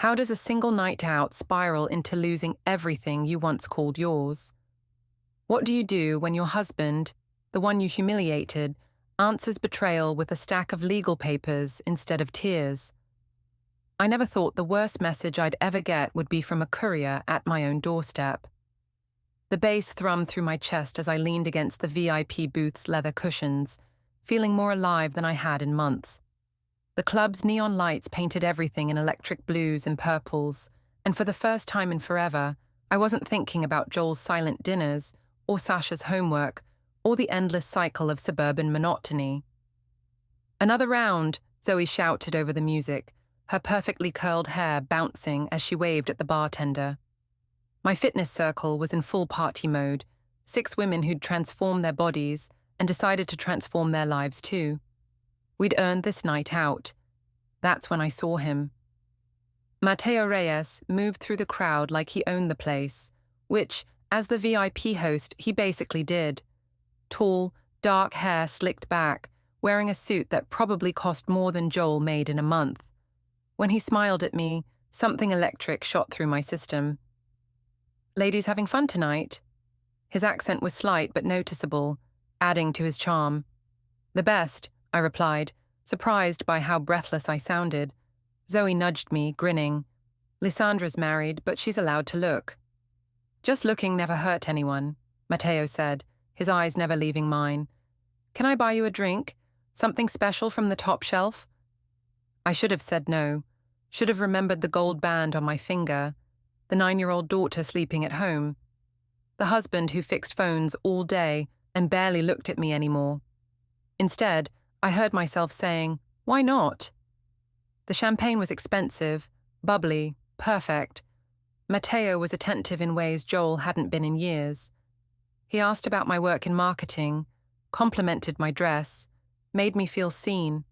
How does a single night out spiral into losing everything you once called yours? What do you do when your husband, the one you humiliated, answers betrayal with a stack of legal papers instead of tears? I never thought the worst message I'd ever get would be from a courier at my own doorstep. The bass thrummed through my chest as I leaned against the VIP booth's leather cushions, feeling more alive than I had in months. The club's neon lights painted everything in electric blues and purples, and for the first time in forever, I wasn't thinking about Joel's silent dinners, or Sasha's homework, or the endless cycle of suburban monotony. "Another round," Zoe shouted over the music, her perfectly curled hair bouncing as she waved at the bartender. My fitness circle was in full party mode, 6 women who'd transformed their bodies and decided to transform their lives too. We'd earned this night out. That's when I saw him. Matteo Reyes moved through the crowd like he owned the place, which, as the VIP host, he basically did. Tall, dark hair slicked back, wearing a suit that probably cost more than Joel made in a month. When he smiled at me, something electric shot through my system. "Ladies having fun tonight?" His accent was slight but noticeable, adding to his charm. "The best," I replied, surprised by how breathless I sounded. Zoe nudged me, grinning. "Lysandra's married, but she's allowed to look." "Just looking never hurt anyone," Matteo said, his eyes never leaving mine. "Can I buy you a drink? Something special from the top shelf?" I should have said no. Should have remembered the gold band on my finger, the 9-year-old daughter sleeping at home, the husband who fixed phones all day and barely looked at me anymore. Instead, I heard myself saying, "Why not?" The champagne was expensive, bubbly, perfect. Matteo was attentive in ways Joel hadn't been in years. He asked about my work in marketing, complimented my dress, made me feel seen.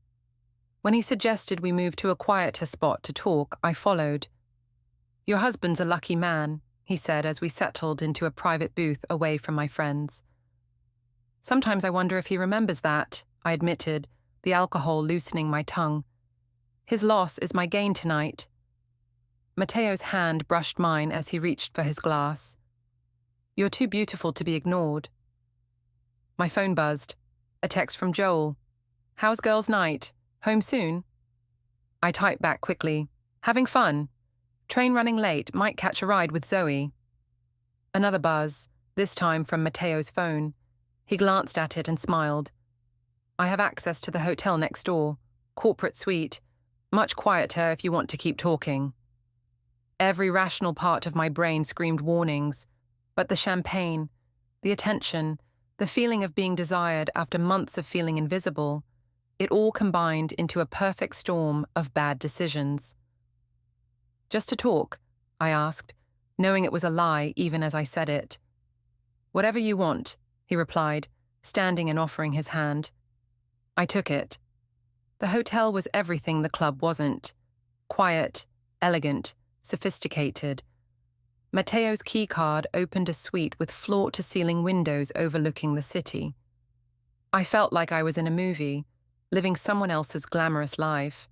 When he suggested we move to a quieter spot to talk, I followed. "Your husband's a lucky man," he said as we settled into a private booth away from my friends. "Sometimes I wonder if he remembers that," I admitted, the alcohol loosening my tongue. "His loss is my gain tonight." Matteo's hand brushed mine as he reached for his glass. "You're too beautiful to be ignored." My phone buzzed. A text from Joel. "How's girls' night? Home soon?" I typed back quickly. "Having fun. Train running late, might catch a ride with Zoe." Another buzz, this time from Matteo's phone. He glanced at it and smiled. "I have access to the hotel next door. Corporate suite. Much quieter if you want to keep talking." Every rational part of my brain screamed warnings, but the champagne, the attention, the feeling of being desired after months of feeling invisible, it all combined into a perfect storm of bad decisions. "Just to talk?" I asked, knowing it was a lie even as I said it. "Whatever you want," he replied, standing and offering his hand. I took it. The hotel was everything the club wasn't. Quiet, elegant, sophisticated. Matteo's keycard opened a suite with floor-to-ceiling windows overlooking the city. I felt like I was in a movie, living someone else's glamorous life.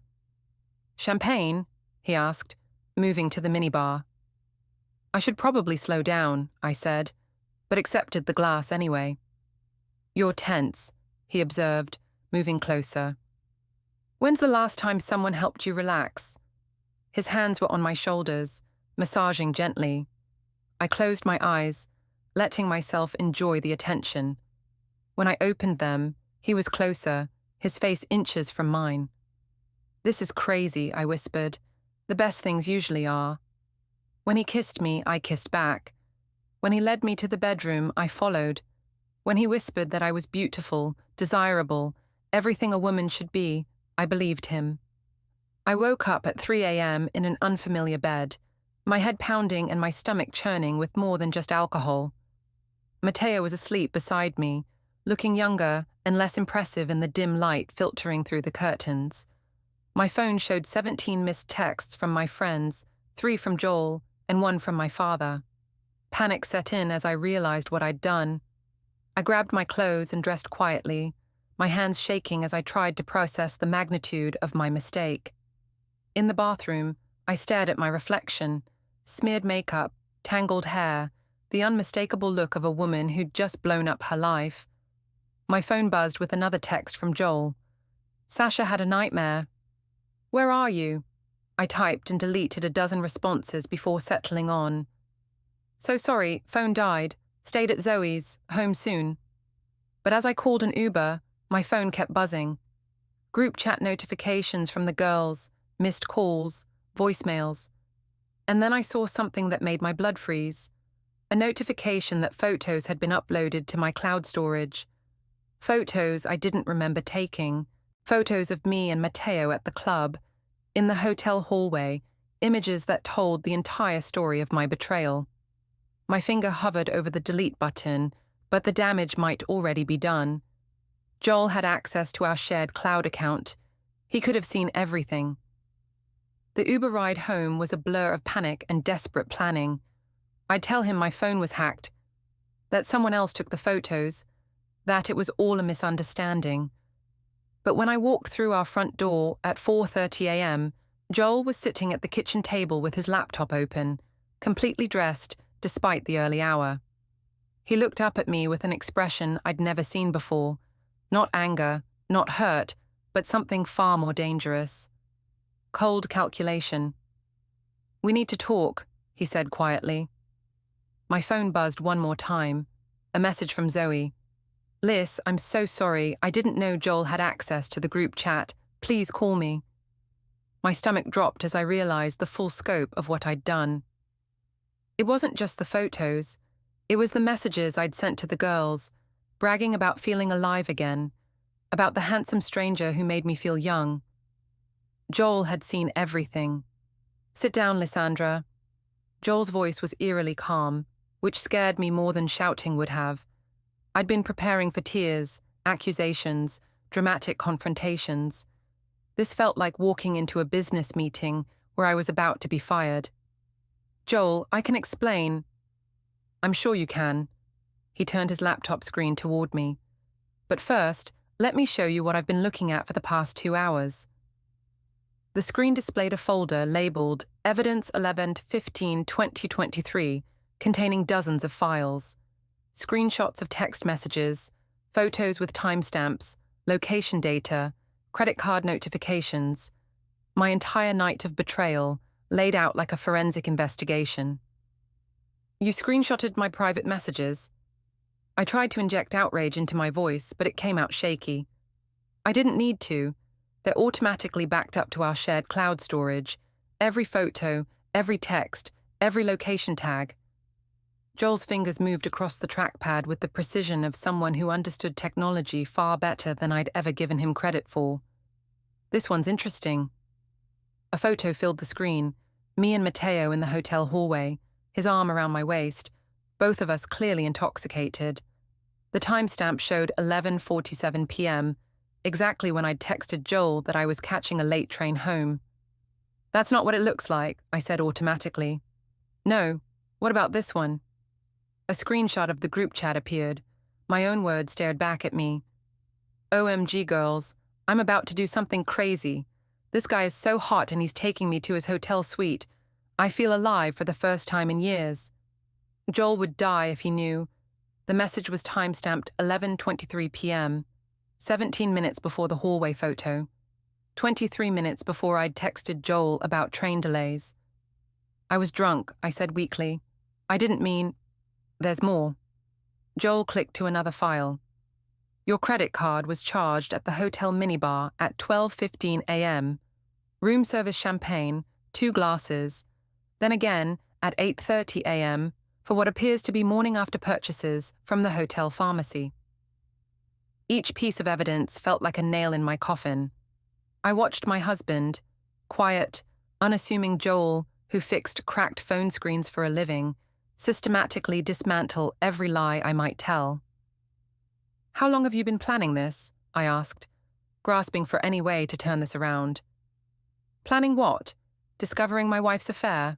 "Champagne?" he asked, moving to the minibar. I should probably slow down, I said, but accepted the glass anyway. "You're tense," he observed, moving closer. "When's the last time someone helped you relax?" His hands were on my shoulders, massaging gently. I closed my eyes, letting myself enjoy the attention. When I opened them, he was closer, his face inches from mine. "This is crazy," I whispered. "The best things usually are." When he kissed me, I kissed back. When he led me to the bedroom, I followed. When he whispered that I was beautiful, desirable, everything a woman should be, I believed him. I woke up at 3 a.m. in an unfamiliar bed, my head pounding and my stomach churning with more than just alcohol. Matteo was asleep beside me, looking younger and less impressive in the dim light filtering through the curtains. My phone showed 17 missed texts from my friends, 3 from Joel and 1 from my father. Panic set in as I realized what I'd done. I grabbed my clothes and dressed quietly, my hands shaking as I tried to process the magnitude of my mistake. In the bathroom, I stared at my reflection, smeared makeup, tangled hair, the unmistakable look of a woman who'd just blown up her life. My phone buzzed with another text from Joel. Sasha had a nightmare. Where are you? I typed and deleted a dozen responses before settling on. So sorry, phone died. Stayed at Zoe's, home soon. But as I called an Uber, my phone kept buzzing. Group chat notifications from the girls, missed calls, voicemails. And then I saw something that made my blood freeze. A notification that photos had been uploaded to my cloud storage. Photos I didn't remember taking. Photos of me and Matteo at the club, in the hotel hallway, images that told the entire story of my betrayal. My finger hovered over the delete button, but the damage might already be done. Joel had access to our shared cloud account. He could have seen everything. The Uber ride home was a blur of panic and desperate planning. I'd tell him my phone was hacked, that someone else took the photos, that it was all a misunderstanding. But when I walked through our front door at 4:30 a.m., Joel was sitting at the kitchen table with his laptop open, completely dressed despite the early hour. He looked up at me with an expression I'd never seen before. Not anger, not hurt, but something far more dangerous. Cold calculation. We need to talk, he said quietly. My phone buzzed one more time. A message from Zoe. Liz, I'm so sorry. I didn't know Joel had access to the group chat. Please call me. My stomach dropped as I realized the full scope of what I'd done. It wasn't just the photos. It was the messages I'd sent to the girls, bragging about feeling alive again, about the handsome stranger who made me feel young. Joel had seen everything. Sit down, Lysandra. Joel's voice was eerily calm, which scared me more than shouting would have. I'd been preparing for tears, accusations, dramatic confrontations. This felt like walking into a business meeting where I was about to be fired. Joel, I can explain. I'm sure you can. He turned his laptop screen toward me. But first, let me show you what I've been looking at for the past 2 hours. The screen displayed a folder labeled Evidence 11-15-2023, containing dozens of files. Screenshots of text messages, photos with timestamps, location data, credit card notifications. My entire night of betrayal, laid out like a forensic investigation. You screenshotted my private messages. I tried to inject outrage into my voice, but it came out shaky. I didn't need to. They're automatically backed up to our shared cloud storage. Every photo, every text, every location tag. Joel's fingers moved across the trackpad with the precision of someone who understood technology far better than I'd ever given him credit for. This one's interesting. A photo filled the screen, me and Matteo in the hotel hallway, his arm around my waist, both of us clearly intoxicated. The timestamp showed 11:47 p.m., exactly when I'd texted Joel that I was catching a late train home. That's not what it looks like, I said automatically. No, what about this one? A screenshot of the group chat appeared. My own words stared back at me. OMG girls, I'm about to do something crazy. This guy is so hot and he's taking me to his hotel suite. I feel alive for the first time in years. Joel would die if he knew. The message was timestamped 11:23 p.m., 17 minutes before the hallway photo, 23 minutes before I'd texted Joel about train delays. I was drunk, I said weakly. I didn't mean... There's more. Joel clicked to another file. Your credit card was charged at the hotel minibar at 12:15 a.m. Room service champagne, 2 glasses. Then again at 8:30 a.m. for what appears to be morning after purchases from the hotel pharmacy. Each piece of evidence felt like a nail in my coffin. I watched my husband, quiet, unassuming Joel, who fixed cracked phone screens for a living, systematically dismantle every lie I might tell. How long have you been planning this? I asked, grasping for any way to turn this around. Planning what? Discovering my wife's affair?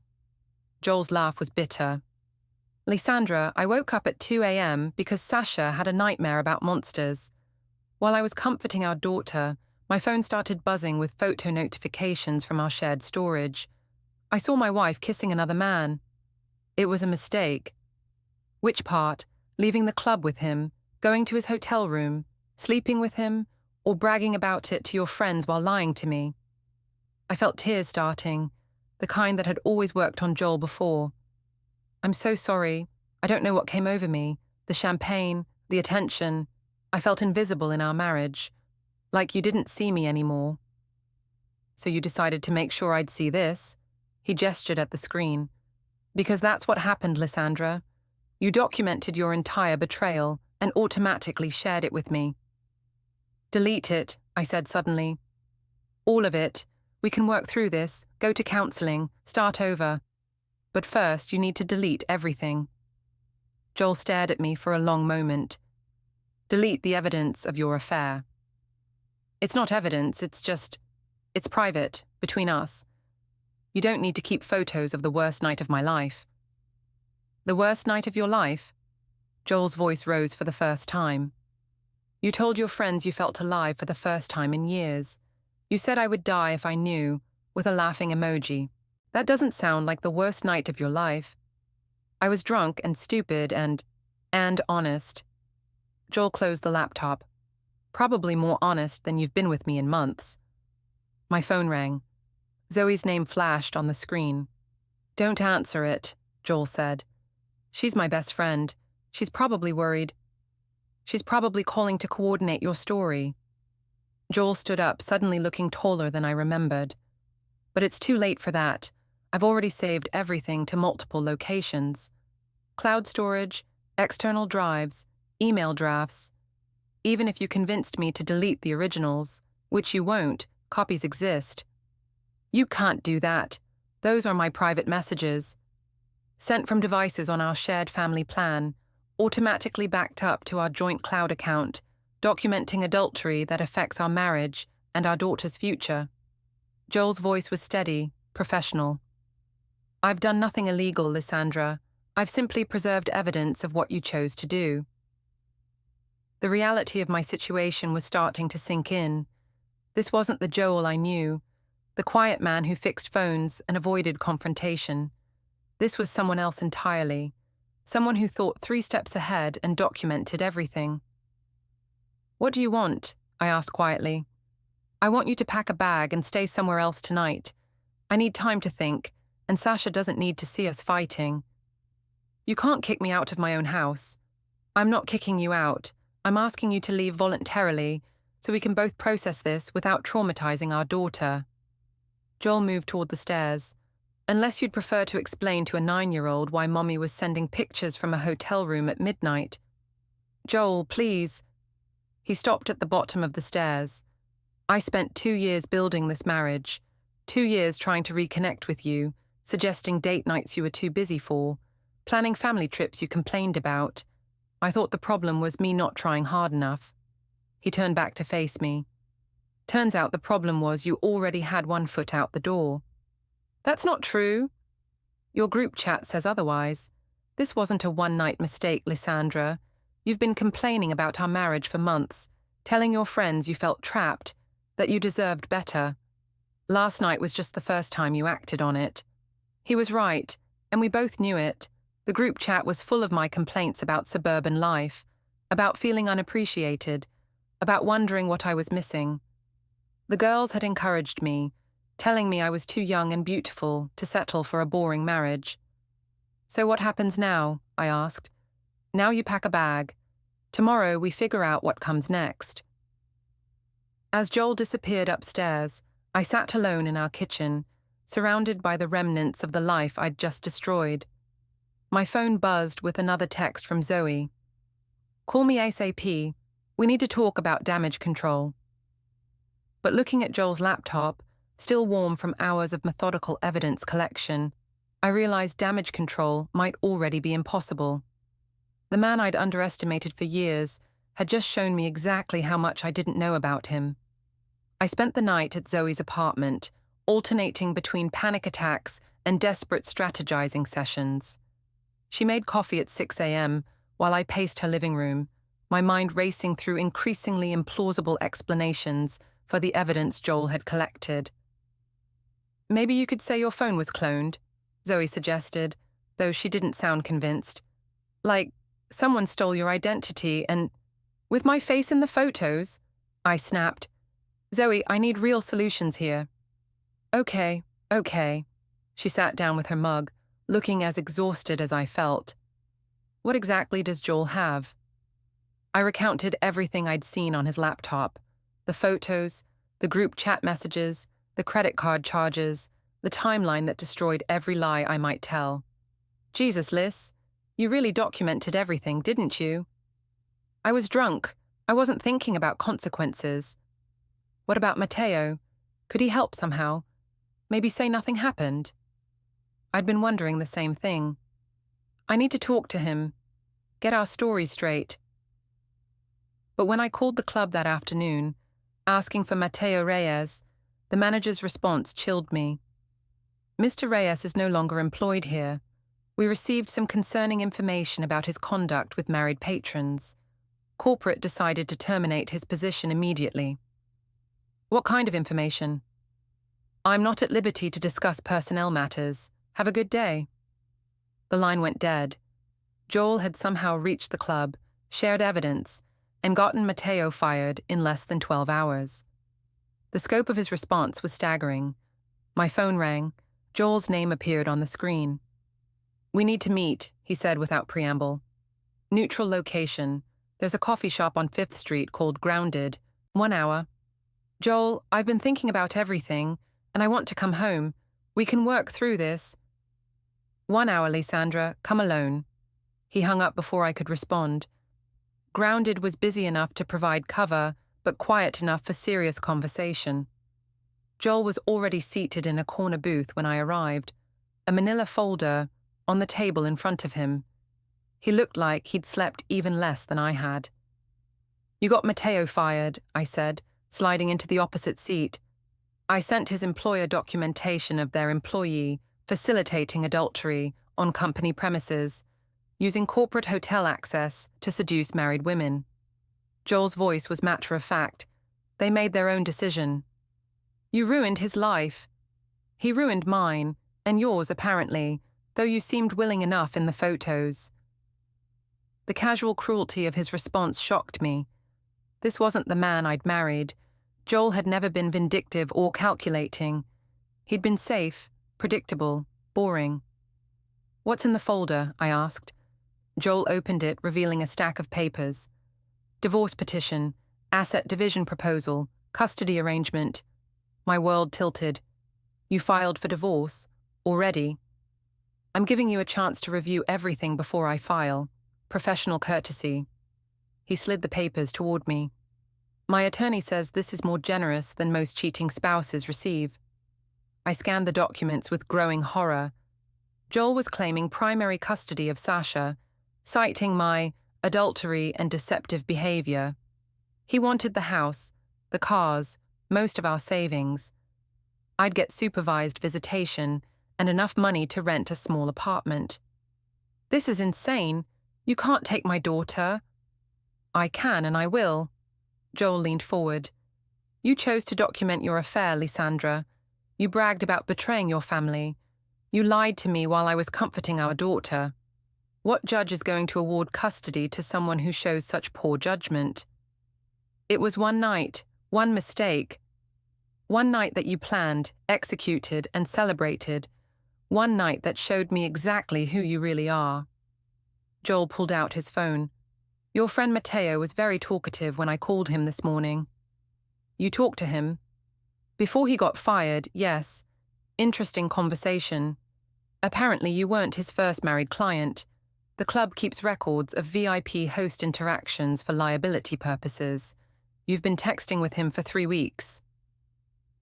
Joel's laugh was bitter. Lysandra, I woke up at 2 a.m. because Sasha had a nightmare about monsters. While I was comforting our daughter, my phone started buzzing with photo notifications from our shared storage. I saw my wife kissing another man. It was a mistake. Which part? Leaving the club with him, going to his hotel room, sleeping with him, or bragging about it to your friends while lying to me? I felt tears starting, the kind that had always worked on Joel before. I'm so sorry. I don't know what came over me. The champagne, the attention. I felt invisible in our marriage. Like you didn't see me anymore. So you decided to make sure I'd see this? He gestured at the screen. Because that's what happened, Lysandra. You documented your entire betrayal and automatically shared it with me. Delete it, I said suddenly. All of it. We can work through this, go to counseling, start over. But first, you need to delete everything. Joel stared at me for a long moment. Delete the evidence of your affair. It's not evidence, it's private, between us. You don't need to keep photos of the worst night of my life. The worst night of your life? Joel's voice rose for the first time. You told your friends you felt alive for the first time in years. You said I would die if I knew, with a laughing emoji. That doesn't sound like the worst night of your life. I was drunk and stupid and honest. Joel closed the laptop. Probably more honest than you've been with me in months. My phone rang. Zoe's name flashed on the screen. Don't answer it, Joel said. She's my best friend. She's probably worried. She's probably calling to coordinate your story. Joel stood up, suddenly looking taller than I remembered. But it's too late for that. I've already saved everything to multiple locations. Cloud storage, external drives, email drafts. Even if you convinced me to delete the originals, which you won't, copies exist. You can't do that. Those are my private messages. Sent from devices on our shared family plan, automatically backed up to our joint cloud account, documenting adultery that affects our marriage and our daughter's future. Joel's voice was steady, professional. I've done nothing illegal, Lysandra. I've simply preserved evidence of what you chose to do. The reality of my situation was starting to sink in. This wasn't the Joel I knew, the quiet man who fixed phones and avoided confrontation. This was someone else entirely, someone who thought 3 steps ahead and documented everything. What do you want? I asked quietly. I want you to pack a bag and stay somewhere else tonight. I need time to think, and Sasha doesn't need to see us fighting. You can't kick me out of my own house. I'm not kicking you out. I'm asking you to leave voluntarily so we can both process this without traumatizing our daughter. Joel moved toward the stairs. Unless you'd prefer to explain to a 9-year-old why Mommy was sending pictures from a hotel room at midnight. Joel, please. He stopped at the bottom of the stairs. I spent 2 years building this marriage, 2 years trying to reconnect with you, suggesting date nights you were too busy for, planning family trips you complained about. I thought the problem was me not trying hard enough. He turned back to face me. Turns out the problem was you already had 1 foot out the door. That's not true. Your group chat says otherwise. This wasn't a one-night mistake, Lysandra. You've been complaining about our marriage for months, telling your friends you felt trapped, that you deserved better. Last night was just the first time you acted on it. He was right, and we both knew it. The group chat was full of my complaints about suburban life, about feeling unappreciated, about wondering what I was missing. The girls had encouraged me, telling me I was too young and beautiful to settle for a boring marriage. So what happens now? I asked. Now you pack a bag. Tomorrow we figure out what comes next. As Joel disappeared upstairs, I sat alone in our kitchen, surrounded by the remnants of the life I'd just destroyed. My phone buzzed with another text from Zoe. Call me ASAP. We need to talk about damage control. But looking at Joel's laptop, still warm from hours of methodical evidence collection, I realized damage control might already be impossible. The man I'd underestimated for years had just shown me exactly how much I didn't know about him. I spent the night at Zoe's apartment, alternating between panic attacks and desperate strategizing sessions. She made coffee at 6 a.m. while I paced her living room, my mind racing through increasingly implausible explanations for the evidence Joel had collected. Maybe you could say your phone was cloned, Zoe suggested, though she didn't sound convinced. Like, someone stole your identity and… With my face in the photos? I snapped. Zoe, I need real solutions here. Okay. She sat down with her mug, looking as exhausted as I felt. What exactly does Joel have? I recounted everything I'd seen on his laptop. The photos, the group chat messages, the credit card charges, the timeline that destroyed every lie I might tell. Jesus, Liz, you really documented everything, didn't you? I was drunk. I wasn't thinking about consequences. What about Matteo? Could he help somehow? Maybe say nothing happened? I'd been wondering the same thing. I need to talk to him, get our stories straight. But when I called the club that afternoon, asking for Matteo Reyes, the manager's response chilled me. Mr. Reyes is no longer employed here. We received some concerning information about his conduct with married patrons. Corporate decided to terminate his position immediately. What kind of information? I'm not at liberty to discuss personnel matters. Have a good day. The line went dead. Joel had somehow reached the club, shared evidence, and gotten Matteo fired in less than 12 hours. The scope of his response was staggering. My phone rang. Joel's name appeared on the screen. We need to meet, he said without preamble. Neutral location. There's a coffee shop on 5th Street called Grounded. 1 hour. Joel, I've been thinking about everything, and I want to come home. We can work through this. 1 hour, Lysandra. Come alone. He hung up before I could respond. Grounded was busy enough to provide cover, but quiet enough for serious conversation. Joel was already seated in a corner booth when I arrived, a manila folder on the table in front of him. He looked like he'd slept even less than I had. You got Matteo fired, I said, sliding into the opposite seat. I sent his employer documentation of their employee facilitating adultery on company premises, using corporate hotel access to seduce married women. Joel's voice was matter-of-fact. They made their own decision. You ruined his life. He ruined mine, and yours apparently, though you seemed willing enough in the photos. The casual cruelty of his response shocked me. This wasn't the man I'd married. Joel had never been vindictive or calculating. He'd been safe, predictable, boring. What's in the folder? I asked. Joel opened it, revealing a stack of papers. Divorce petition, asset division proposal, custody arrangement. My world tilted. You filed for divorce? Already? I'm giving you a chance to review everything before I file. Professional courtesy. He slid the papers toward me. My attorney says this is more generous than most cheating spouses receive. I scanned the documents with growing horror. Joel was claiming primary custody of Sasha, citing my adultery and deceptive behavior. He wanted the house, the cars, most of our savings. I'd get supervised visitation and enough money to rent a small apartment. This is insane. You can't take my daughter. I can and I will. Joel leaned forward. You chose to document your affair, Lysandra. You bragged about betraying your family. You lied to me while I was comforting our daughter. What judge is going to award custody to someone who shows such poor judgment? It was one night, one mistake. One night that you planned, executed, and celebrated. One night that showed me exactly who you really are. Joel pulled out his phone. Your friend Matteo was very talkative when I called him this morning. You talked to him? Before he got fired, yes. Interesting conversation. Apparently you weren't his first married client. The club keeps records of VIP host interactions for liability purposes. You've been texting with him for 3 weeks.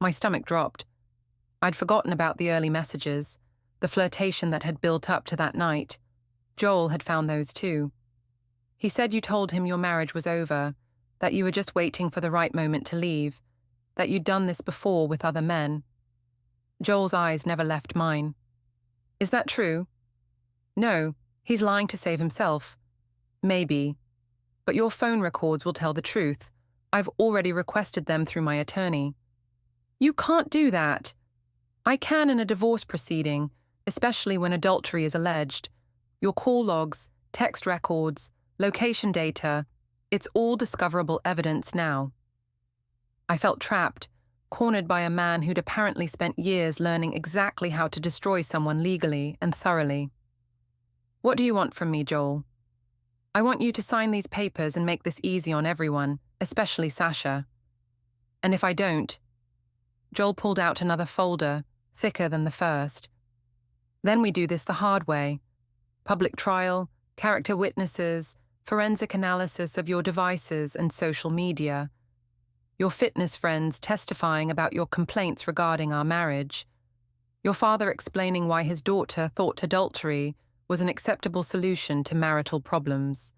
My stomach dropped. I'd forgotten about the early messages, the flirtation that had built up to that night. Joel had found those too. He said you told him your marriage was over, that you were just waiting for the right moment to leave, that you'd done this before with other men. Joel's eyes never left mine. Is that true? No, he's lying to save himself. Maybe. But your phone records will tell the truth. I've already requested them through my attorney. You can't do that. I can in a divorce proceeding, especially when adultery is alleged. Your call logs, text records, location data, it's all discoverable evidence now. I felt trapped, cornered by a man who'd apparently spent years learning exactly how to destroy someone legally and thoroughly. What do you want from me, Joel? I want you to sign these papers and make this easy on everyone, especially Sasha. And if I don't... Joel pulled out another folder, thicker than the first. Then we do this the hard way. Public trial, character witnesses, forensic analysis of your devices and social media. Your fitness friends testifying about your complaints regarding our marriage. Your father explaining why his daughter thought adultery was an acceptable solution to marital problems.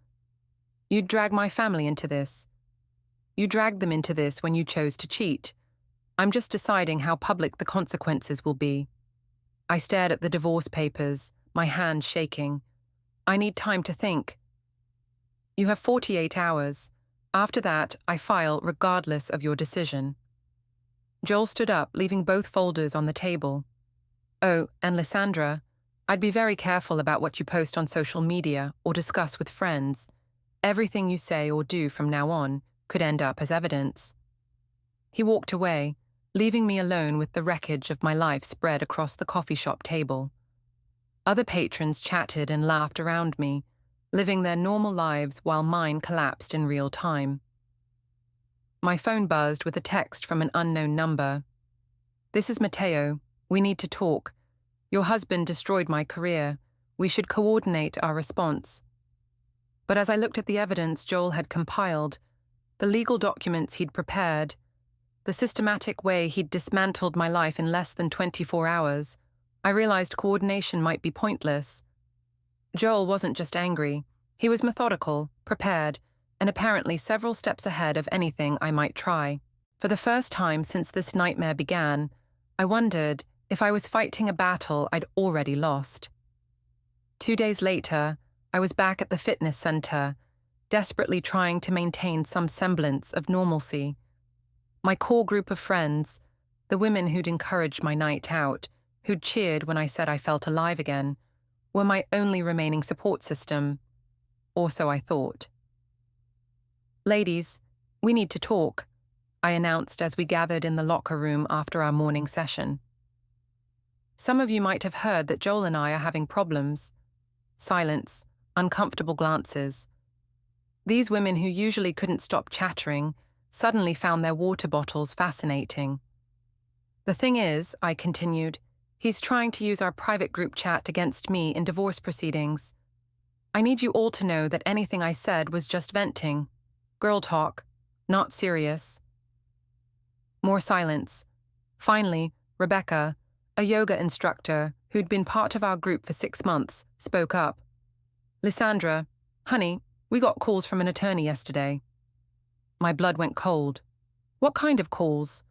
You'd drag my family into this. You dragged them into this when you chose to cheat. I'm just deciding how public the consequences will be. I stared at the divorce papers, my hands shaking. I need time to think. You have 48 hours. After that, I file regardless of your decision. Joel stood up, leaving both folders on the table. Oh, and Lysandra, I'd be very careful about what you post on social media or discuss with friends. Everything you say or do from now on could end up as evidence. He walked away, leaving me alone with the wreckage of my life spread across the coffee shop table. Other patrons chatted and laughed around me, living their normal lives while mine collapsed in real time. My phone buzzed with a text from an unknown number. "This is Matteo. We need to talk. Your husband destroyed my career. We should coordinate our response." But as I looked at the evidence Joel had compiled, the legal documents he'd prepared, the systematic way he'd dismantled my life in less than 24 hours, I realized coordination might be pointless. Joel wasn't just angry. He was methodical, prepared, and apparently several steps ahead of anything I might try. For the first time since this nightmare began, I wondered if I was fighting a battle I'd already lost. 2 days later, I was back at the fitness center, desperately trying to maintain some semblance of normalcy. My core group of friends, the women who'd encouraged my night out, who'd cheered when I said I felt alive again, were my only remaining support system. Or so I thought. "Ladies, we need to talk," I announced as we gathered in the locker room after our morning session. "Some of you might have heard that Joel and I are having problems." Silence, uncomfortable glances. These women who usually couldn't stop chattering suddenly found their water bottles fascinating. "The thing is," I continued, "he's trying to use our private group chat against me in divorce proceedings. I need you all to know that anything I said was just venting. Girl talk, not serious." More silence. Finally, Rebecca, a yoga instructor who'd been part of our group for 6 months, spoke up. "Lysandra, honey, we got calls from an attorney yesterday." My blood went cold. "What kind of calls?"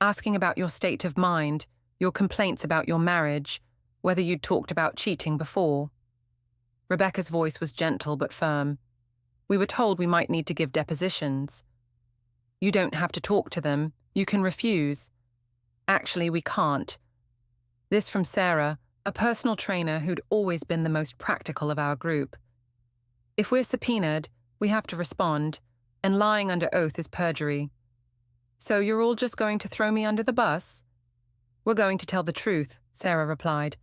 "Asking about your state of mind, your complaints about your marriage, whether you'd talked about cheating before." Rebecca's voice was gentle but firm. "We were told we might need to give depositions." "You don't have to talk to them. You can refuse." "Actually, we can't." This from Sarah, a personal trainer who'd always been the most practical of our group. "If we're subpoenaed, we have to respond, and lying under oath is perjury." "So you're all just going to throw me under the bus?" "We're going to tell the truth," Sarah replied,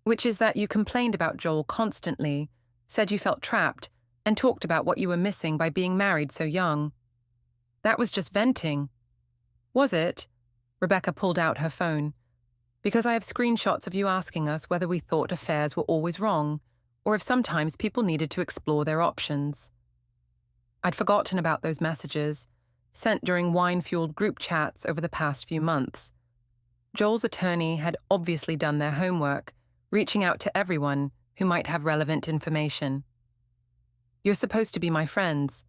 "which is that you complained about Joel constantly, said you felt trapped, and talked about what you were missing by being married so young." "That was just venting." "Was it?" Rebecca pulled out her phone. "Because I have screenshots of you asking us whether we thought affairs were always wrong, or if sometimes people needed to explore their options." I'd forgotten about those messages, sent during wine-fueled group chats over the past few months. Joel's attorney had obviously done their homework, reaching out to everyone who might have relevant information. "You're supposed to be my friends."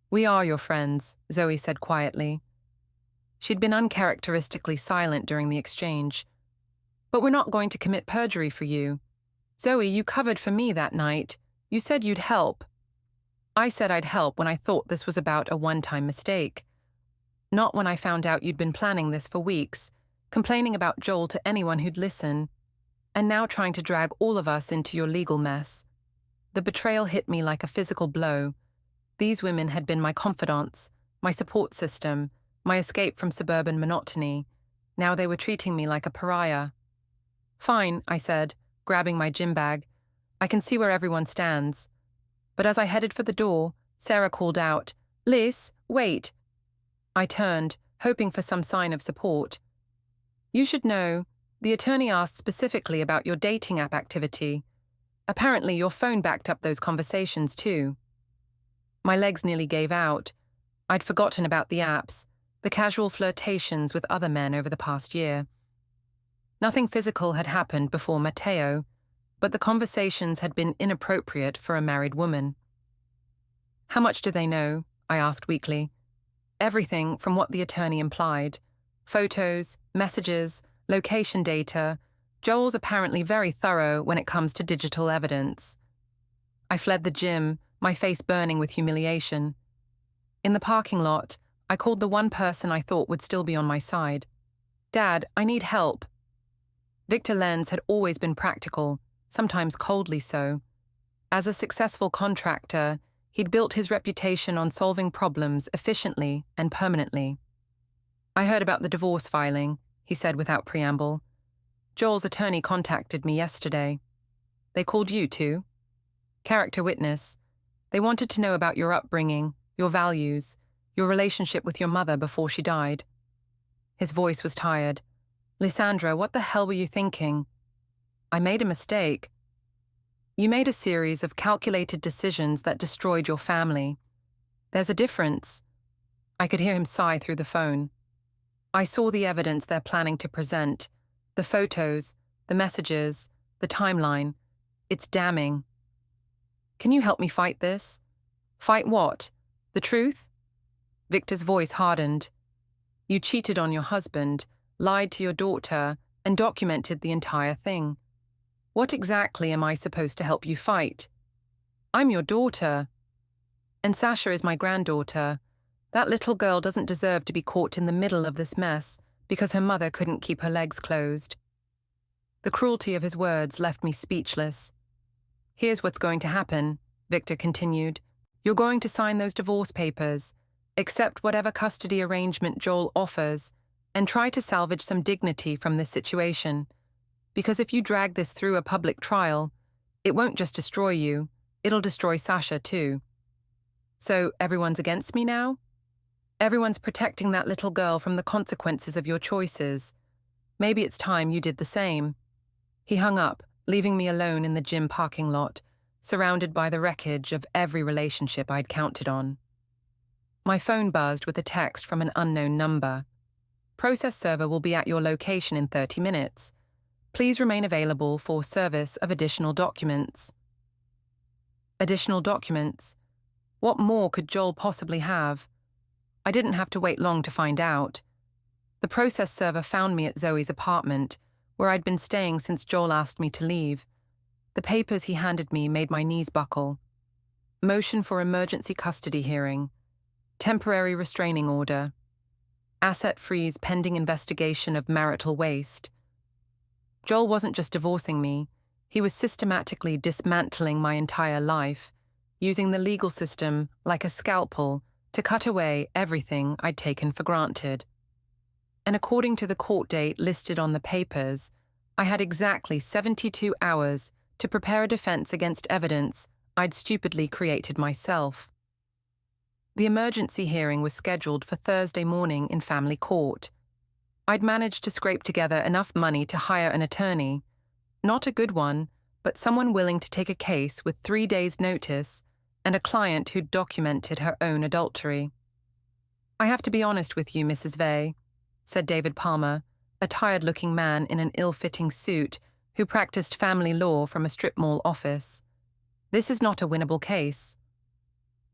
"We are your friends," Zoe said quietly. She'd been uncharacteristically silent during the exchange. "But we're not going to commit perjury for you. Zoe, you covered for me that night. You said you'd help." "I said I'd help when I thought this was about a one-time mistake. Not when I found out you'd been planning this for weeks, complaining about Joel to anyone who'd listen, and now trying to drag all of us into your legal mess. The betrayal hit me like a physical blow. These women had been my confidants, my support system, my escape from suburban monotony. Now they were treating me like a pariah. "Fine," I said, grabbing my gym bag. "I can see where everyone stands." But as I headed for the door, Sarah called out, "Lys, wait." I turned, hoping for some sign of support. "You should know, the attorney asked specifically about your dating app activity. Apparently your phone backed up those conversations too." My legs nearly gave out. I'd forgotten about the apps, the casual flirtations with other men over the past year. Nothing physical had happened before Matteo, but the conversations had been inappropriate for a married woman. "How much do they know?" I asked weakly. "Everything from what the attorney implied. Photos, messages, location data. Joel's apparently very thorough when it comes to digital evidence." I fled the gym, my face burning with humiliation. In the parking lot, I called the one person I thought would still be on my side. "Dad, I need help." Victor Lenz had always been practical, sometimes coldly so. As a successful contractor, he'd built his reputation on solving problems efficiently and permanently. "I heard about the divorce filing," he said without preamble. "Joel's attorney contacted me yesterday." "They called you too?" "Character witness. They wanted to know about your upbringing, your values, your relationship with your mother before she died." His voice was tired. "Lysandra, what the hell were you thinking?" "I made a mistake." "You made a series of calculated decisions that destroyed your family. There's a difference." I could hear him sigh through the phone. "I saw the evidence they're planning to present. The photos, the messages, the timeline. It's damning." "Can you help me fight this?" "Fight what? The truth?" Victor's voice hardened. "You cheated on your husband, lied to your daughter, and documented the entire thing. What exactly am I supposed to help you fight?" "I'm your daughter." "And Sasha is my granddaughter. That little girl doesn't deserve to be caught in the middle of this mess because her mother couldn't keep her legs closed." The cruelty of his words left me speechless. "Here's what's going to happen," Victor continued. "You're going to sign those divorce papers, accept whatever custody arrangement Joel offers, and try to salvage some dignity from this situation. Because if you drag this through a public trial, it won't just destroy you, it'll destroy Sasha too." "So everyone's against me now?" "Everyone's protecting that little girl from the consequences of your choices. Maybe it's time you did the same." He hung up, leaving me alone in the gym parking lot, surrounded by the wreckage of every relationship I'd counted on. My phone buzzed with a text from an unknown number. "Process server will be at your location in 30 minutes. Please remain available for service of additional documents." Additional documents? What more could Joel possibly have? I didn't have to wait long to find out. The process server found me at Zoe's apartment, where I'd been staying since Joel asked me to leave. The papers he handed me made my knees buckle. Motion for emergency custody hearing. Temporary restraining order. Asset freeze pending investigation of marital waste. Joel wasn't just divorcing me, he was systematically dismantling my entire life, using the legal system like a scalpel to cut away everything I'd taken for granted. And according to the court date listed on the papers, I had exactly 72 hours to prepare a defense against evidence I'd stupidly created myself. The emergency hearing was scheduled for Thursday morning in family court. I'd managed to scrape together enough money to hire an attorney, not a good one, but someone willing to take a case with 3 days' notice and a client who'd documented her own adultery. "I have to be honest with you, Mrs. Vey," said David Palmer, a tired-looking man in an ill-fitting suit who practiced family law from a strip mall office. "This is not a winnable case."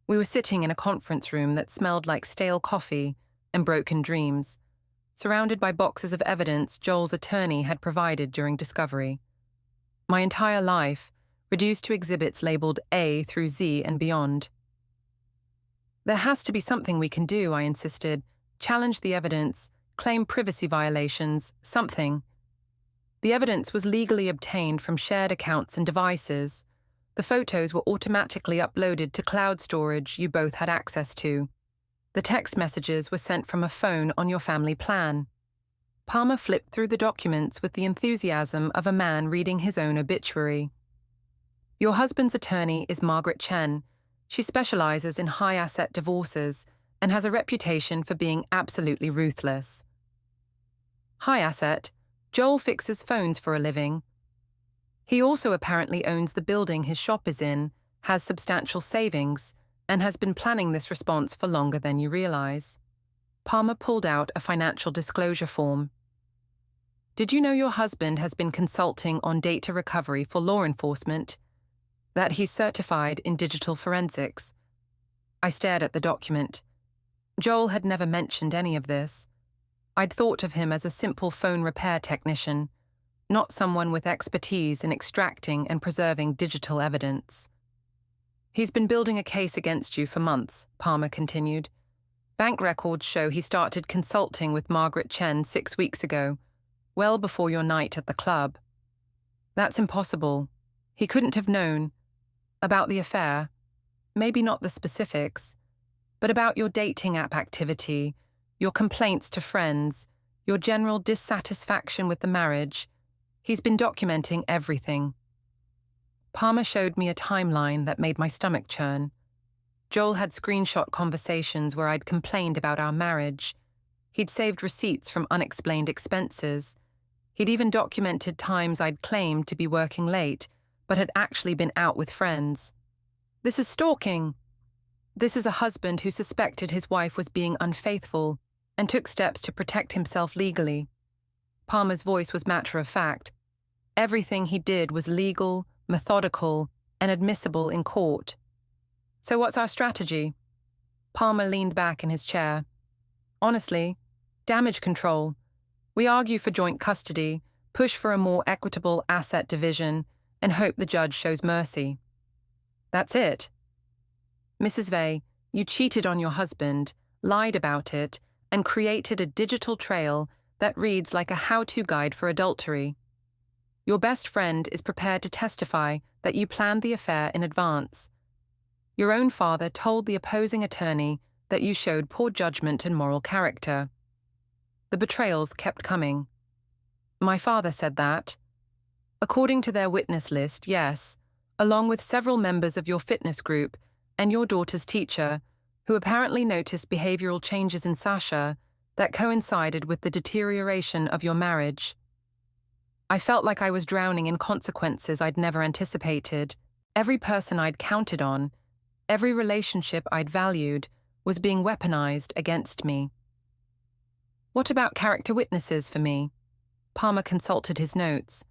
We were sitting in a conference room that smelled like stale coffee and broken dreams, surrounded by boxes of evidence Joel's attorney had provided during discovery. My entire life, reduced to exhibits labeled A through Z and beyond. "There has to be something we can do," I insisted. "Challenge the evidence, claim privacy violations, something. The evidence was legally obtained from shared accounts and devices. The photos were automatically uploaded to cloud storage you both had access to. The text messages were sent from a phone on your family plan. Palmer flipped through the documents with the enthusiasm of a man reading his own obituary. Your husband's attorney is Margaret Chen. She specializes in high-asset divorces and has a reputation for being absolutely ruthless. High-asset? Joel fixes phones for a living. He also apparently owns the building his shop is in, has substantial savings, and has been planning this response for longer than you realize. Palmer pulled out a financial disclosure form. Did you know your husband has been consulting on data recovery for law enforcement? That he's certified in digital forensics? I stared at the document. Joel had never mentioned any of this. I'd thought of him as a simple phone repair technician, not someone with expertise in extracting and preserving digital evidence. He's been building a case against you for months, Palmer continued. Bank records show he started consulting with Margaret Chen 6 weeks ago, well before your night at the club. That's impossible. He couldn't have known. About the affair, maybe not the specifics, but about your dating app activity, your complaints to friends, your general dissatisfaction with the marriage. He's been documenting everything. Palmer showed me a timeline that made my stomach churn. Joel had screenshot conversations where I'd complained about our marriage. He'd saved receipts from unexplained expenses. He'd even documented times I'd claimed to be working late, but had actually been out with friends. This is stalking. This is a husband who suspected his wife was being unfaithful and took steps to protect himself legally. Palmer's voice was matter-of-fact. Everything he did was legal, methodical, and admissible in court. So what's our strategy? Palmer leaned back in his chair. Honestly, damage control. We argue for joint custody, push for a more equitable asset division, and hope the judge shows mercy. That's it. Mrs. Vey, you cheated on your husband, lied about it, and created a digital trail that reads like a how-to guide for adultery. Your best friend is prepared to testify that you planned the affair in advance. Your own father told the opposing attorney that you showed poor judgment and moral character. The betrayals kept coming. My father said that. According to their witness list, yes, along with several members of your fitness group and your daughter's teacher, who apparently noticed behavioral changes in Sasha that coincided with the deterioration of your marriage. I felt like I was drowning in consequences I'd never anticipated. Every person I'd counted on, every relationship I'd valued, was being weaponized against me. What about character witnesses for me? Palmer consulted his notes.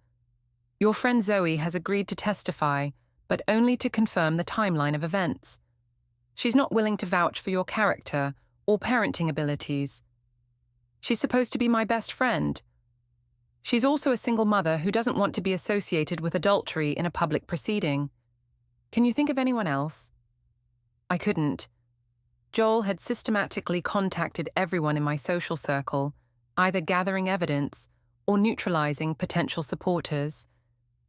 Your friend Zoe has agreed to testify, but only to confirm the timeline of events. She's not willing to vouch for your character or parenting abilities. She's supposed to be my best friend. She's also a single mother who doesn't want to be associated with adultery in a public proceeding. Can you think of anyone else? I couldn't. Joel had systematically contacted everyone in my social circle, either gathering evidence or neutralizing potential supporters.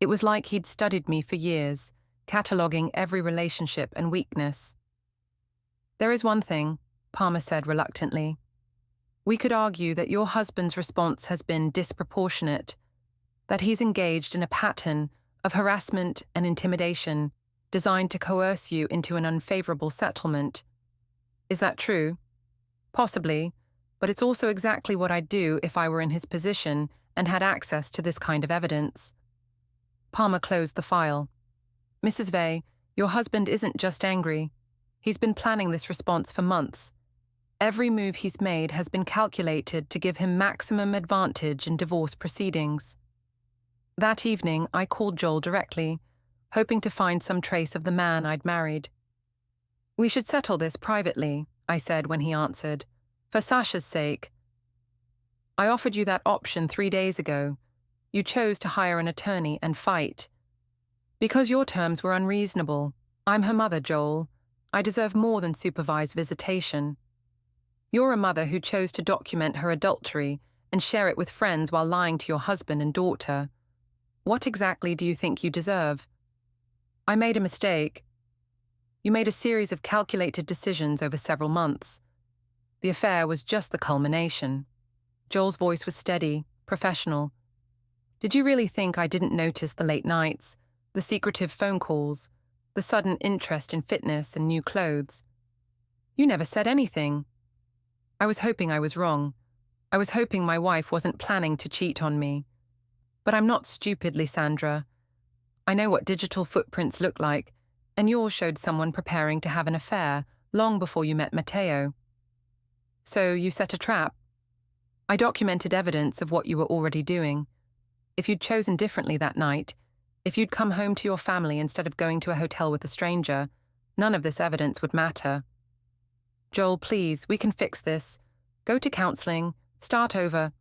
It was like he'd studied me for years, cataloging every relationship and weakness. There is one thing, Palmer said reluctantly. We could argue that your husband's response has been disproportionate, that he's engaged in a pattern of harassment and intimidation designed to coerce you into an unfavorable settlement. Is that true? Possibly, but it's also exactly what I'd do if I were in his position and had access to this kind of evidence. Palmer closed the file. Mrs. Vey, your husband isn't just angry. He's been planning this response for months. Every move he's made has been calculated to give him maximum advantage in divorce proceedings. That evening, I called Joel directly, hoping to find some trace of the man I'd married. We should settle this privately, I said when he answered, for Sasha's sake. I offered you that option 3 days ago. You chose to hire an attorney and fight. Because your terms were unreasonable. I'm her mother, Joel. I deserve more than supervised visitation. You're a mother who chose to document her adultery and share it with friends while lying to your husband and daughter. What exactly do you think you deserve? I made a mistake. You made a series of calculated decisions over several months. The affair was just the culmination. Joel's voice was steady, professional. Did you really think I didn't notice the late nights, the secretive phone calls, the sudden interest in fitness and new clothes? You never said anything. I was hoping I was wrong. I was hoping my wife wasn't planning to cheat on me. But I'm not stupid, Lysandra. I know what digital footprints look like, and yours showed someone preparing to have an affair long before you met Matteo. So you set a trap. I documented evidence of what you were already doing. If you'd chosen differently that night, if you'd come home to your family instead of going to a hotel with a stranger, none of this evidence would matter. Joel, please, we can fix this. Go to counseling. Start over.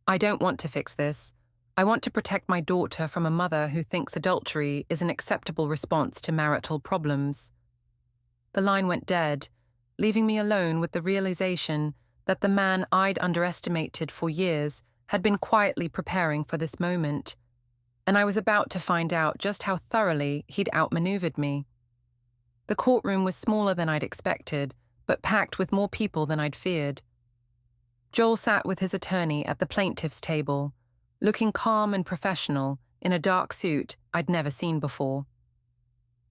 I don't want to fix this. I want to protect my daughter from a mother who thinks adultery is an acceptable response to marital problems. The line went dead, leaving me alone with the realization that the man I'd underestimated for years had been quietly preparing for this moment, and I was about to find out just how thoroughly he'd outmaneuvered me. The courtroom was smaller than I'd expected, but packed with more people than I'd feared. Joel sat with his attorney at the plaintiff's table, looking calm and professional in a dark suit I'd never seen before.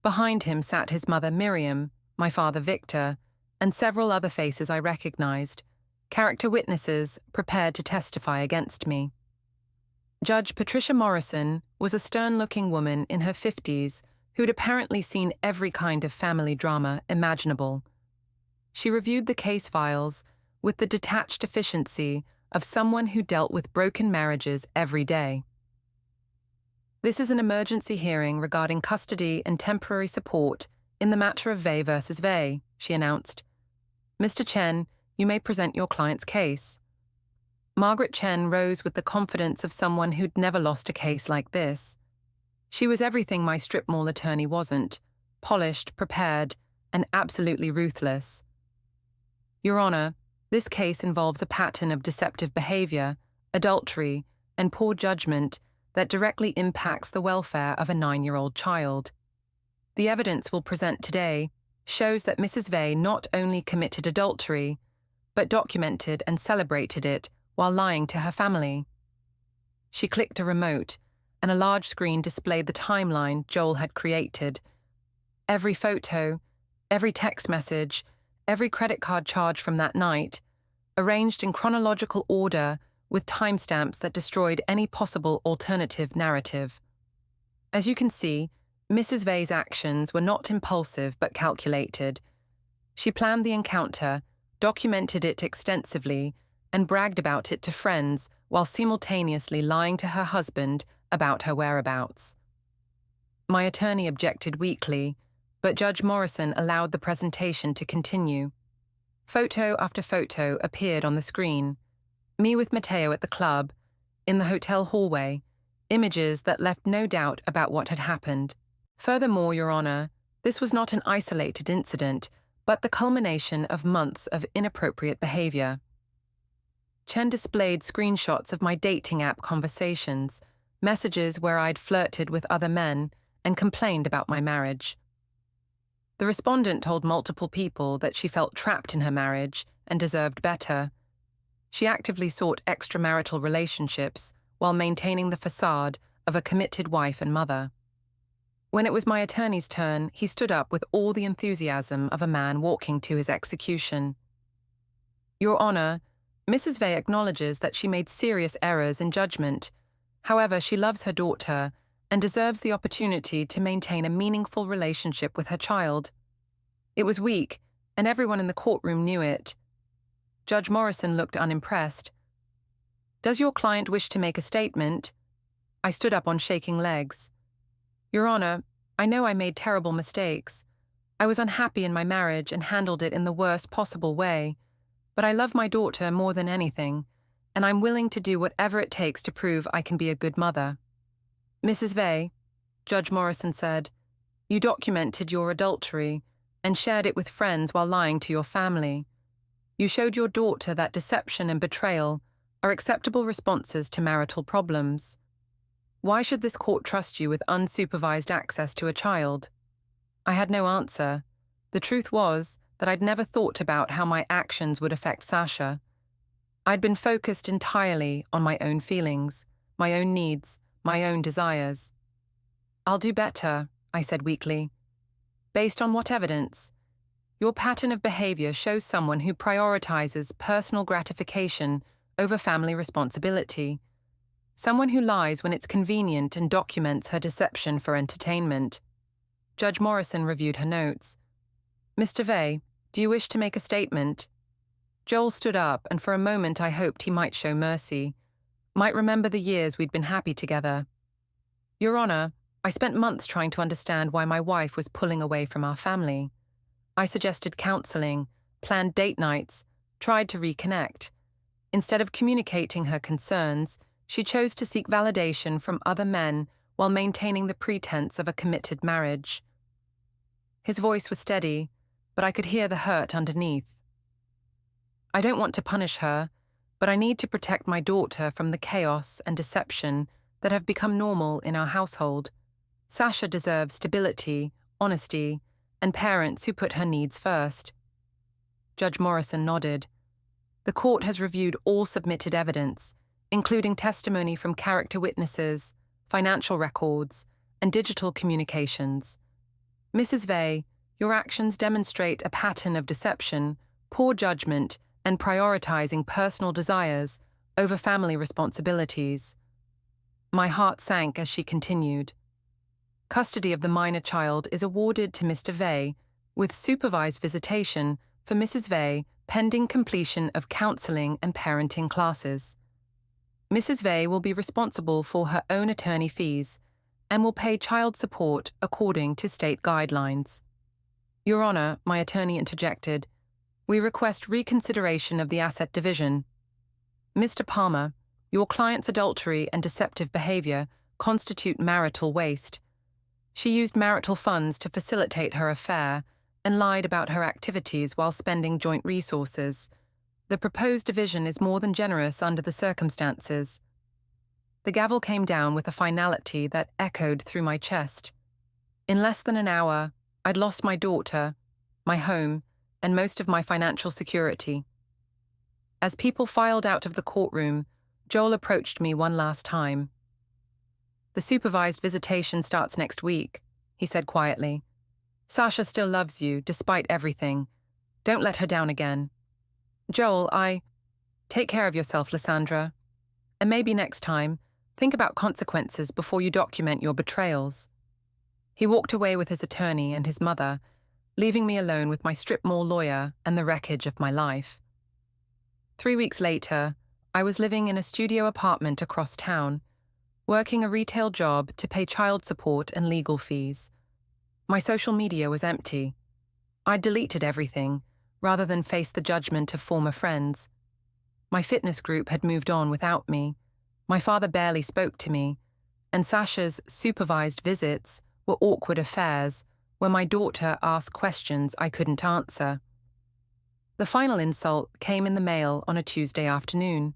Behind him sat his mother Miriam, my father Victor, and several other faces I recognized, character witnesses prepared to testify against me. Judge Patricia Morrison was a stern-looking woman in her 50s who'd apparently seen every kind of family drama imaginable. She reviewed the case files with the detached efficiency of someone who dealt with broken marriages every day. This is an emergency hearing regarding custody and temporary support in the matter of Vey versus Vey, she announced. Mr. Chen, you may present your client's case. Margaret Chen rose with the confidence of someone who'd never lost a case like this. She was everything my strip mall attorney wasn't: polished, prepared, and absolutely ruthless. Your Honor, this case involves a pattern of deceptive behavior, adultery, and poor judgment that directly impacts the welfare of a 9-year-old child. The evidence we'll present today shows that Mrs. Vey not only committed adultery, but documented and celebrated it while lying to her family. She clicked a remote, and a large screen displayed the timeline Joel had created. Every photo, every text message, every credit card charge from that night, arranged in chronological order with timestamps that destroyed any possible alternative narrative. As you can see, Mrs. Vey's actions were not impulsive but calculated. She planned the encounter, documented it extensively, and bragged about it to friends while simultaneously lying to her husband about her whereabouts. My attorney objected weakly, but Judge Morrison allowed the presentation to continue. Photo after photo appeared on the screen. Me with Matteo at the club, in the hotel hallway, images that left no doubt about what had happened. Furthermore, Your Honor, this was not an isolated incident, but the culmination of months of inappropriate behavior. Chen displayed screenshots of my dating app conversations, messages where I'd flirted with other men and complained about my marriage. The respondent told multiple people that she felt trapped in her marriage and deserved better. She actively sought extramarital relationships while maintaining the facade of a committed wife and mother. When it was my attorney's turn, he stood up with all the enthusiasm of a man walking to his execution. Your Honor, Mrs. Vey acknowledges that she made serious errors in judgment. However, she loves her daughter and deserves the opportunity to maintain a meaningful relationship with her child. It was weak, and everyone in the courtroom knew it. Judge Morrison looked unimpressed. Does your client wish to make a statement? I stood up on shaking legs. Your Honor, I know I made terrible mistakes. I was unhappy in my marriage and handled it in the worst possible way, but I love my daughter more than anything, and I'm willing to do whatever it takes to prove I can be a good mother. Mrs. Vey, Judge Morrison said, you documented your adultery and shared it with friends while lying to your family. You showed your daughter that deception and betrayal are acceptable responses to marital problems. Why should this court trust you with unsupervised access to a child? I had no answer. The truth was that I'd never thought about how my actions would affect Sasha. I'd been focused entirely on my own feelings, my own needs, my own desires. "I'll do better," I said weakly. "Based on what evidence?" "Your pattern of behavior shows someone who prioritizes personal gratification over family responsibility. Someone who lies when it's convenient and documents her deception for entertainment." Judge Morrison reviewed her notes. "Mr. Vey, do you wish to make a statement?" Joel stood up, and for a moment I hoped he might show mercy, might remember the years we'd been happy together. "Your Honor, I spent months trying to understand why my wife was pulling away from our family. I suggested counseling, planned date nights, tried to reconnect. Instead of communicating her concerns, she chose to seek validation from other men while maintaining the pretense of a committed marriage." His voice was steady, but I could hear the hurt underneath. "I don't want to punish her, but I need to protect my daughter from the chaos and deception that have become normal in our household. Sasha deserves stability, honesty, and parents who put her needs first." Judge Morrison nodded. "The court has reviewed all submitted evidence, including testimony from character witnesses, financial records, and digital communications. Mrs. Vey, your actions demonstrate a pattern of deception, poor judgment, and prioritizing personal desires over family responsibilities." My heart sank as she continued. "Custody of the minor child is awarded to Mr. Vey, with supervised visitation for Mrs. Vey pending completion of counseling and parenting classes. Mrs. Vey will be responsible for her own attorney fees and will pay child support according to state guidelines." "Your Honor," my attorney interjected, "we request reconsideration of the asset division. Mr. Palmer, your client's adultery and deceptive behavior constitute marital waste. She used marital funds to facilitate her affair and lied about her activities while spending joint resources. The proposed division is more than generous under the circumstances." The gavel came down with a finality that echoed through my chest. In less than an hour, I'd lost my daughter, my home, and most of my financial security. As people filed out of the courtroom, Joel approached me one last time. "The supervised visitation starts next week," he said quietly. "Sasha still loves you, despite everything. Don't let her down again." "Joel, Take care of yourself, Lysandra. And maybe next time, think about consequences before you document your betrayals." He walked away with his attorney and his mother, leaving me alone with my strip mall lawyer and the wreckage of my life. 3 weeks later, I was living in a studio apartment across town, working a retail job to pay child support and legal fees. My social media was empty. I'd deleted everything, rather than face the judgment of former friends. My fitness group had moved on without me. My father barely spoke to me, and Sasha's supervised visits were awkward affairs where my daughter asked questions I couldn't answer. The final insult came in the mail on a Tuesday afternoon.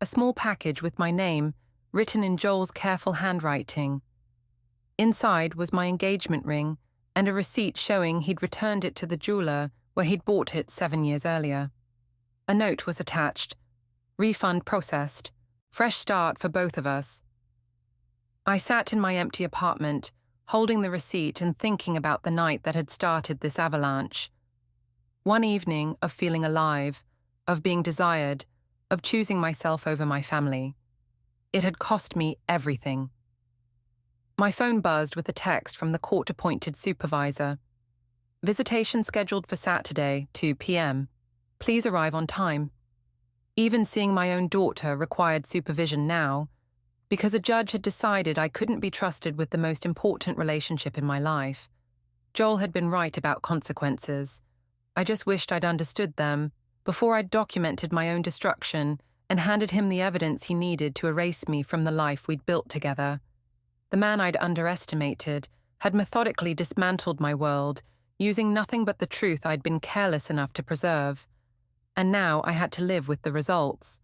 A small package with my name, written in Joel's careful handwriting. Inside was my engagement ring and a receipt showing he'd returned it to the jeweler where he'd bought it 7 years earlier. A note was attached. "Refund processed. Fresh start for both of us." I sat in my empty apartment, holding the receipt and thinking about the night that had started this avalanche. One evening of feeling alive, of being desired, of choosing myself over my family. It had cost me everything. My phone buzzed with a text from the court-appointed supervisor. "Visitation scheduled for Saturday, 2 p.m. Please arrive on time." Even seeing my own daughter required supervision now, because a judge had decided I couldn't be trusted with the most important relationship in my life. Joel had been right about consequences. I just wished I'd understood them before I'd documented my own destruction and handed him the evidence he needed to erase me from the life we'd built together. The man I'd underestimated had methodically dismantled my world, using nothing but the truth I'd been careless enough to preserve. and now I had to live with the results.